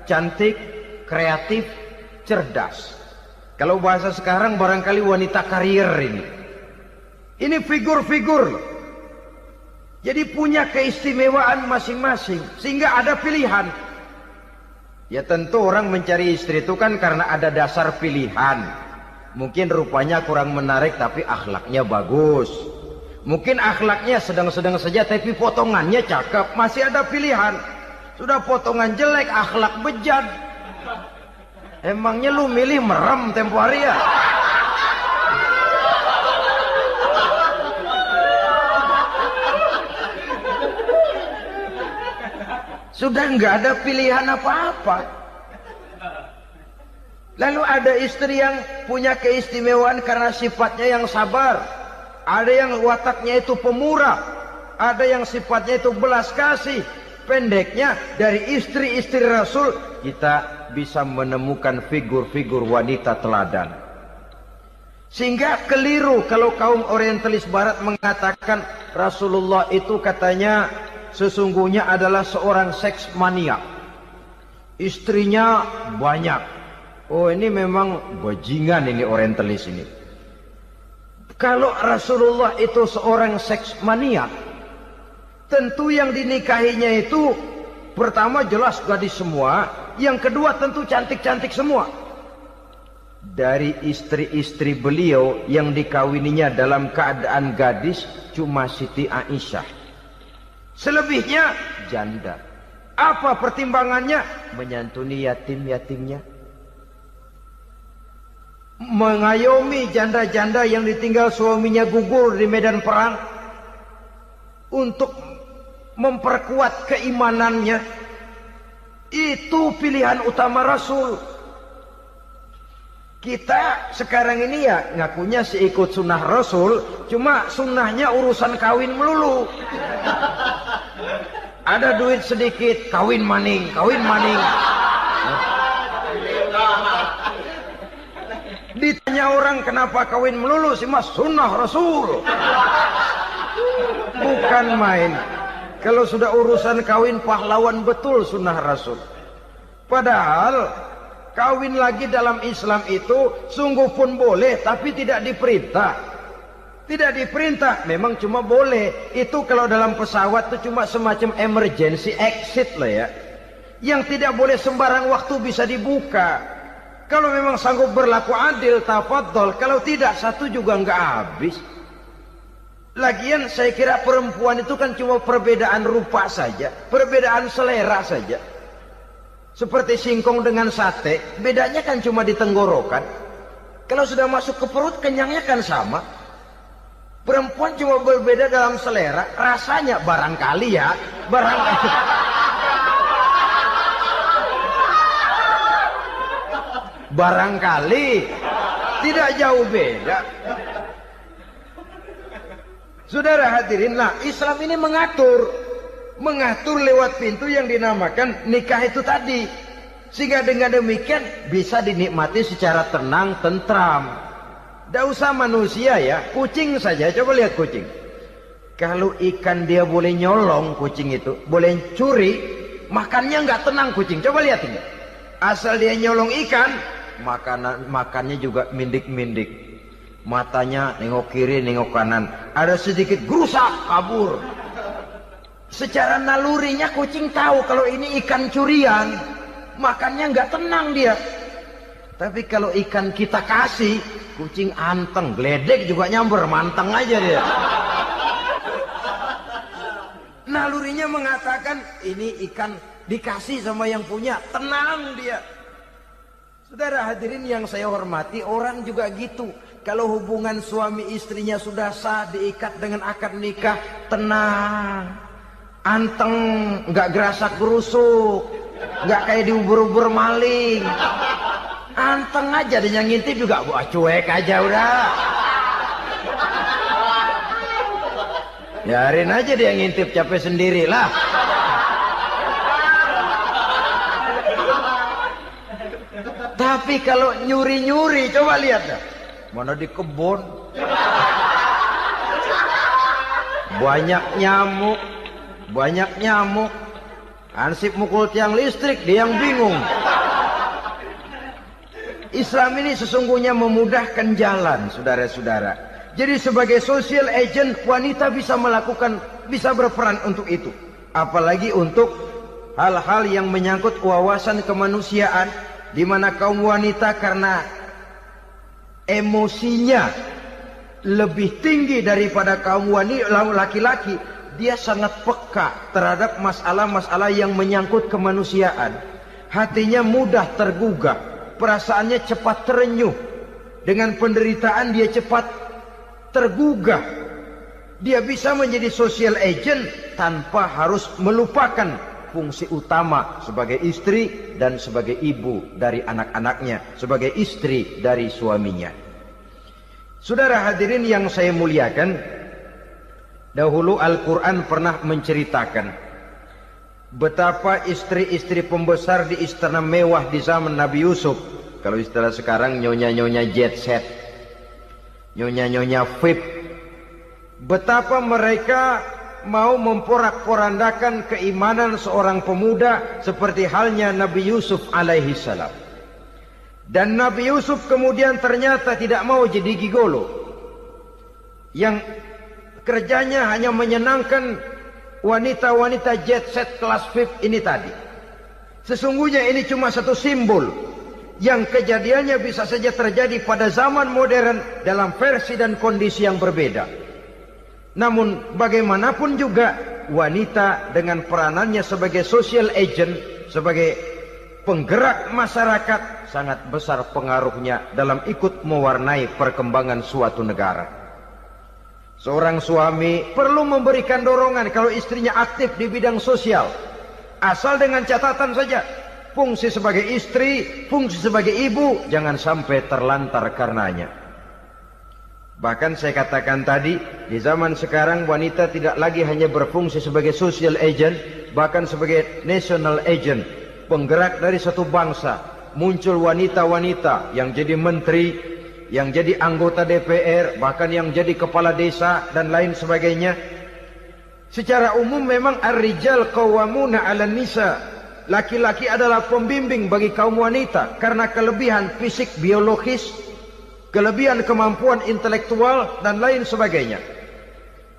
cantik, kreatif, cerdas. Kalau bahasa sekarang barangkali wanita karier ini. Ini figur-figur. Jadi punya keistimewaan masing-masing, sehingga ada pilihan. Ya tentu orang mencari istri itu kan karena ada dasar pilihan. Mungkin rupanya kurang menarik tapi akhlaknya bagus. Mungkin akhlaknya sedang-sedang saja tapi potongannya cakep. Masih ada pilihan. Sudah potongan jelek, akhlak bejat. Emangnya lu milih merem tempo hari ya? Sudah nggak ada pilihan apa-apa. Lalu ada istri yang punya keistimewaan karena sifatnya yang sabar. Ada yang wataknya itu pemurah. Ada yang sifatnya itu belas kasih. Pendeknya, dari istri-istri Rasul kita bisa menemukan figur-figur wanita teladan. Sehingga keliru kalau kaum orientalis barat mengatakan Rasulullah itu katanya sesungguhnya adalah seorang seks mania. Istrinya banyak. Oh ini memang bajingan ini orientalis ini. Kalau Rasulullah itu seorang seks maniak, tentu yang dinikahinya itu pertama jelas gadis semua, yang kedua tentu cantik-cantik semua. Dari istri-istri beliau yang dikawininya dalam keadaan gadis cuma Siti Aisyah. Selebihnya janda. Apa pertimbangannya? Menyantuni yatim-yatimnya, mengayomi janda-janda yang ditinggal suaminya gugur di medan perang, untuk memperkuat keimanannya. Itu pilihan utama Rasul. Kita sekarang ini ya ngakunya sih ikut sunnah Rasul, cuma sunnahnya urusan kawin melulu. Ada duit sedikit, kawin maning, kawin maning. Ditanya orang kenapa kawin melulu, sih mas sunnah Rasul. Bukan main. Kalau sudah urusan kawin pahlawan betul sunnah Rasul. Padahal kawin lagi dalam Islam itu sungguh pun boleh, tapi tidak diperintah. Tidak diperintah, memang cuma boleh. Itu kalau dalam pesawat itu cuma semacam emergency exit lah ya. Yang tidak boleh sembarang waktu bisa dibuka. Kalau memang sanggup berlaku adil, tafadhol. Kalau tidak, satu juga nggak habis. Lagian saya kira perempuan itu kan cuma perbedaan rupa saja, perbedaan selera saja. Seperti singkong dengan sate, bedanya kan cuma di tenggorokan. Kalau sudah masuk ke perut, kenyangnya kan sama. Perempuan cuma berbeda dalam selera, rasanya barangkali ya, barangkali. Barangkali tidak jauh beda. Saudara hadirinlah, Islam ini mengatur lewat pintu yang dinamakan nikah itu tadi, sehingga dengan demikian bisa dinikmati secara tenang, tentram. Tidak usah manusia ya, kucing saja. Coba lihat kucing. Kalau ikan dia boleh nyolong, kucing itu boleh curi, makannya nggak tenang kucing. Coba lihat ini. Asal dia nyolong ikan, makannya juga mindik-mindik. Matanya nengok kiri, nengok kanan. Ada sedikit gerusak, kabur. Secara nalurinya kucing tahu kalau ini ikan curian, makannya nggak tenang dia. Tapi kalau ikan kita kasih, kucing anteng, geledek juga nyamber, manteng aja dia. Nalurinya mengatakan ini ikan dikasih sama yang punya, tenang dia. Saudara hadirin yang saya hormati, orang juga gitu. Kalau hubungan suami istrinya sudah sah, diikat dengan akad nikah, tenang, anteng, nggak gerasak gerusuk, nggak kayak diubur-ubur maling. Anteng aja, dia ngintip juga, wah cuek aja udah. Biarin aja dia ngintip, capek sendiri lah. Tapi kalau nyuri-nyuri, coba lihat dah. Mana di kebun. Banyak nyamuk. Ansip mukul tiang listrik, dia yang bingung. Islam ini sesungguhnya memudahkan jalan, saudara-saudara. Jadi sebagai social agent, wanita bisa berperan untuk itu. Apalagi untuk hal-hal yang menyangkut wawasan kemanusiaan, di mana kaum wanita karena emosinya lebih tinggi daripada kaum laki-laki, dia sangat peka terhadap masalah-masalah yang menyangkut kemanusiaan. Hatinya mudah tergugah, perasaannya cepat terenyuh. Dengan penderitaan dia cepat tergugah. Dia bisa menjadi social agent tanpa harus melupakan fungsi utama sebagai istri dan sebagai ibu dari anak-anaknya, sebagai istri dari suaminya. Saudara hadirin yang saya muliakan, dahulu Al-Quran pernah menceritakan betapa istri-istri pembesar di istana mewah di zaman Nabi Yusuf, kalau istilah sekarang nyonya-nyonya jet set, nyonya-nyonya VIP, betapa mereka mau memporak-porandakan keimanan seorang pemuda seperti halnya Nabi Yusuf alaihi salam. Dan Nabi Yusuf kemudian ternyata tidak mau jadi gigolo. yang kerjanya hanya menyenangkan wanita-wanita jet set kelas VIP ini tadi. Sesungguhnya ini cuma satu simbol yang kejadiannya bisa saja terjadi pada zaman modern dalam versi dan kondisi yang berbeda. Namun bagaimanapun juga wanita dengan peranannya sebagai social agent, sebagai penggerak masyarakat, sangat besar pengaruhnya dalam ikut mewarnai perkembangan suatu negara. Seorang suami perlu memberikan dorongan kalau istrinya aktif di bidang sosial, asal dengan catatan saja, fungsi sebagai istri, fungsi sebagai ibu jangan sampai terlantar karenanya. Bahkan saya katakan tadi, di zaman sekarang wanita tidak lagi hanya berfungsi sebagai social agent, bahkan sebagai national agent, penggerak dari satu bangsa. Muncul wanita-wanita yang jadi menteri, yang jadi anggota DPR, bahkan yang jadi kepala desa dan lain sebagainya. Secara umum memang ar-rijal qawwamuna 'alan nisa. Laki-laki adalah pembimbing bagi kaum wanita karena kelebihan fisik biologis, kelebihan kemampuan intelektual dan lain sebagainya.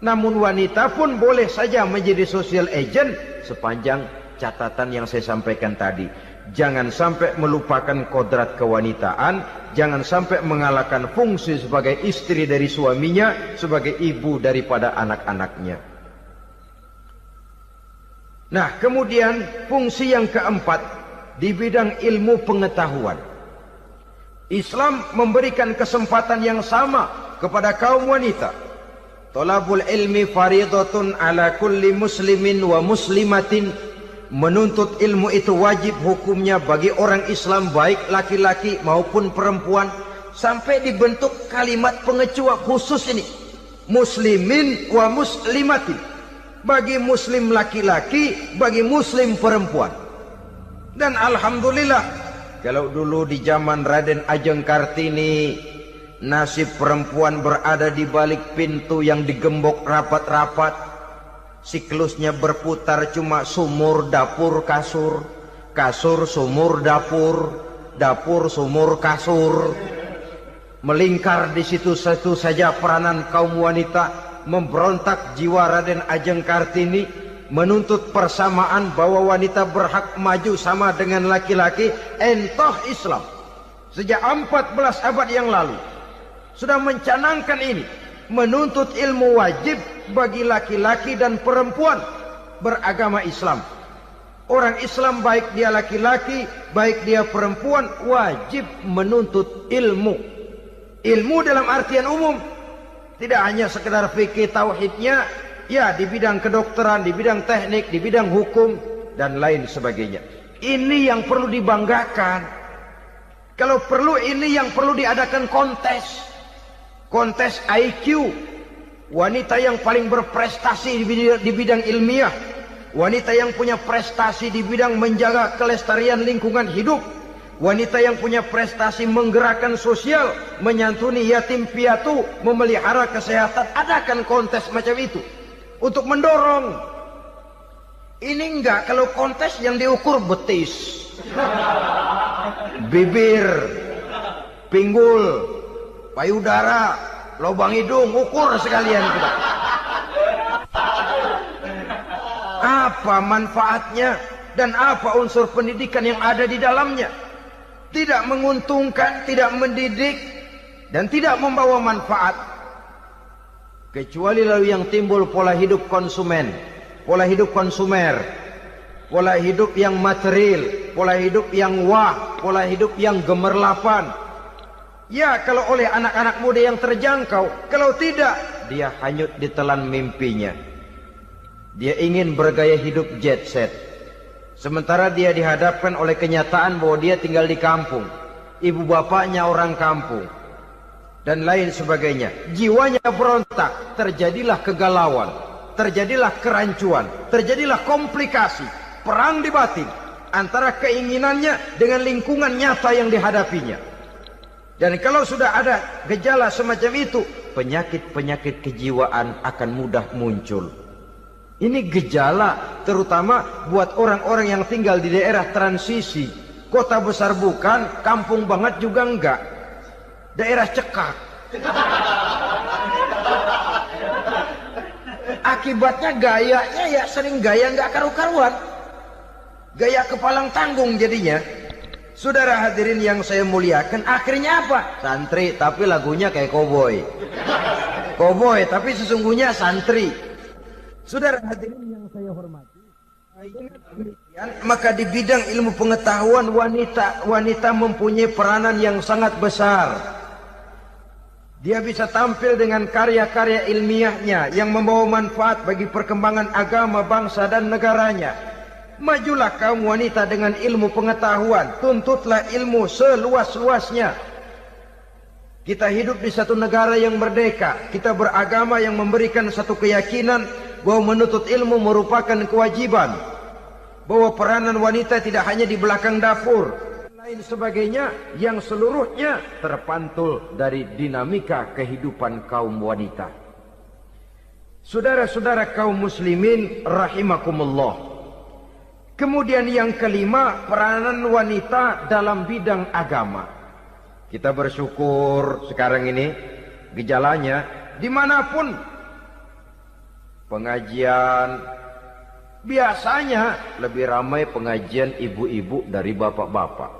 Namun wanita pun boleh saja menjadi social agent sepanjang catatan yang saya sampaikan tadi. Jangan sampai melupakan kodrat kewanitaan, jangan sampai mengalahkan fungsi sebagai istri dari suaminya, sebagai ibu daripada anak-anaknya. Nah, kemudian fungsi yang keempat di bidang ilmu pengetahuan. Islam memberikan kesempatan yang sama kepada kaum wanita. Thalabul ilmi faridatun ala kulli muslimin wa muslimatin. Menuntut ilmu itu wajib hukumnya bagi orang Islam, baik laki-laki maupun perempuan. Sampai dibentuk kalimat pengecua khusus ini, muslimin wa muslimatin, bagi muslim laki-laki, bagi muslim perempuan. Dan alhamdulillah, kalau dulu di zaman Raden Ajeng Kartini, nasib perempuan berada di balik pintu yang digembok rapat-rapat, siklusnya berputar cuma sumur, dapur, kasur, kasur, sumur, dapur, dapur, sumur, kasur. Melingkar di situ satu saja peranan kaum wanita. Memberontak jiwa Raden Ajeng Kartini, menuntut persamaan bahwa wanita berhak maju sama dengan laki-laki. Entah Islam sejak 14 abad yang lalu sudah mencanangkan ini, menuntut ilmu wajib bagi laki-laki dan perempuan beragama Islam. Orang Islam baik dia laki-laki, baik dia perempuan, wajib menuntut ilmu. Ilmu dalam artian umum, tidak hanya sekedar fikih tauhidnya, ya di bidang kedokteran, di bidang teknik, di bidang hukum dan lain sebagainya. Ini yang perlu dibanggakan. Kalau perlu, ini yang perlu diadakan kontes. Kontes IQ. Wanita yang paling berprestasi di bidang ilmiah, wanita yang punya prestasi di bidang menjaga kelestarian lingkungan hidup, wanita yang punya prestasi menggerakkan sosial, menyantuni yatim piatu, memelihara kesehatan. Adakan kontes macam itu untuk mendorong. Ini enggak, kalau kontes yang diukur betis, bibir, pinggul, payudara, lubang hidung, ukur sekalian kita. Apa manfaatnya dan apa unsur pendidikan yang ada di dalamnya? Tidak menguntungkan, tidak mendidik, dan tidak membawa manfaat. Kecuali lalu yang timbul pola hidup konsumen, pola hidup konsumer, pola hidup yang material, pola hidup yang wah, pola hidup yang gemerlapan. Ya, kalau oleh anak-anak muda yang terjangkau. Kalau tidak, dia hanyut ditelan mimpinya. Dia ingin bergaya hidup jet set, sementara dia dihadapkan oleh kenyataan bahwa dia tinggal di kampung, ibu bapaknya orang kampung, dan lain sebagainya. Jiwanya berontak, terjadilah kegalauan, terjadilah kerancuan, terjadilah komplikasi, perang di batin antara keinginannya dengan lingkungan nyata yang dihadapinya. Dan kalau sudah ada gejala semacam itu, penyakit-penyakit kejiwaan akan mudah muncul. Ini gejala terutama buat orang-orang yang tinggal di daerah transisi. Kota besar bukan, kampung banget juga enggak. Daerah cekak. Akibatnya gayanya ya sering gaya nggak karu-karuan. Gaya kepalang tanggung jadinya. Saudara hadirin yang saya muliakan, akhirnya apa? Santri tapi lagunya kayak koboi. Koboi tapi sesungguhnya santri. Saudara hadirin yang saya hormati, maka di bidang ilmu pengetahuan wanita mempunyai peranan yang sangat besar. Dia bisa tampil dengan karya-karya ilmiahnya yang membawa manfaat bagi perkembangan agama, bangsa dan negaranya. Majulah kaum wanita dengan ilmu pengetahuan, tuntutlah ilmu seluas-luasnya. Kita hidup di satu negara yang merdeka, kita beragama yang memberikan satu keyakinan bahwa menuntut ilmu merupakan kewajiban, bahwa peranan wanita tidak hanya di belakang dapur, lain sebagainya yang seluruhnya terpantul dari dinamika kehidupan kaum wanita. Saudara-saudara kaum muslimin rahimakumullah. Kemudian yang kelima, peranan wanita dalam bidang agama. Kita bersyukur sekarang ini gejalanya dimanapun pengajian, biasanya lebih ramai pengajian ibu-ibu dari bapak-bapak.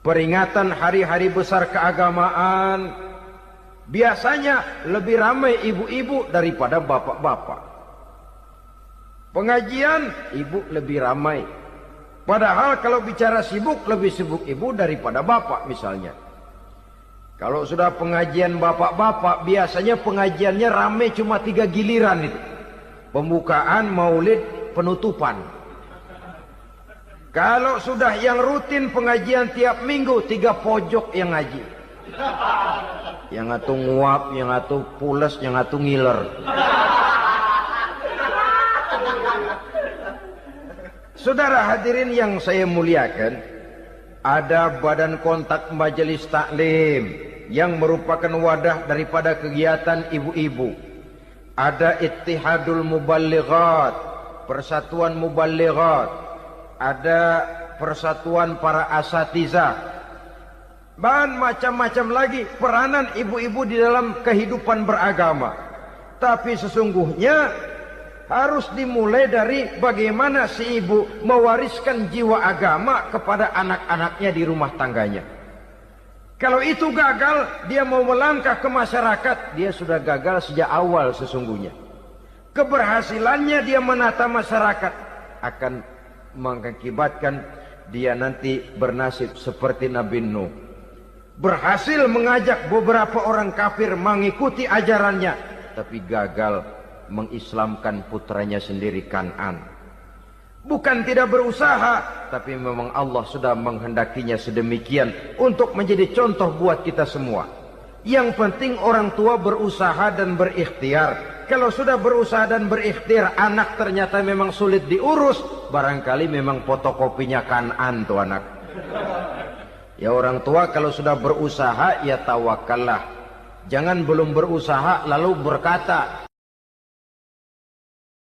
Peringatan hari-hari besar keagamaan, biasanya lebih ramai ibu-ibu daripada bapak-bapak. Pengajian, ibu lebih ramai. Padahal kalau bicara sibuk, lebih sibuk ibu daripada bapak misalnya. Kalau sudah pengajian bapak-bapak, biasanya pengajiannya ramai cuma 3 giliran itu. Pembukaan, maulid, penutupan. Kalau sudah yang rutin pengajian tiap minggu, 3 pojok yang ngaji. Yang atu nguap, yang atu pules, yang atu ngiler. Saudara hadirin yang saya muliakan, ada badan kontak majelis taklim yang merupakan wadah daripada kegiatan ibu-ibu. Ada Ittihadul Muballighat, Persatuan Muballighat. Ada Persatuan Para Asatizah. Dan macam-macam lagi peranan ibu-ibu di dalam kehidupan beragama. Tapi sesungguhnya harus dimulai dari bagaimana si ibu mewariskan jiwa agama kepada anak-anaknya di rumah tangganya. Kalau itu gagal, dia mau melangkah ke masyarakat, dia sudah gagal sejak awal sesungguhnya. Keberhasilannya dia menata masyarakat akan mengakibatkan dia nanti bernasib seperti Nabi Nuh. Berhasil mengajak beberapa orang kafir mengikuti ajarannya, tapi gagal mengislamkan putranya sendiri Kan'an. Bukan tidak berusaha, tapi memang Allah sudah menghendakinya sedemikian untuk menjadi contoh buat kita semua. Yang penting orang tua berusaha dan berikhtiar. Kalau sudah berusaha dan berikhtiar, anak ternyata memang sulit diurus, barangkali memang fotokopinya Kan'an tuh anak. Ya orang tua kalau sudah berusaha, ya tawakallah. Jangan belum berusaha lalu berkata,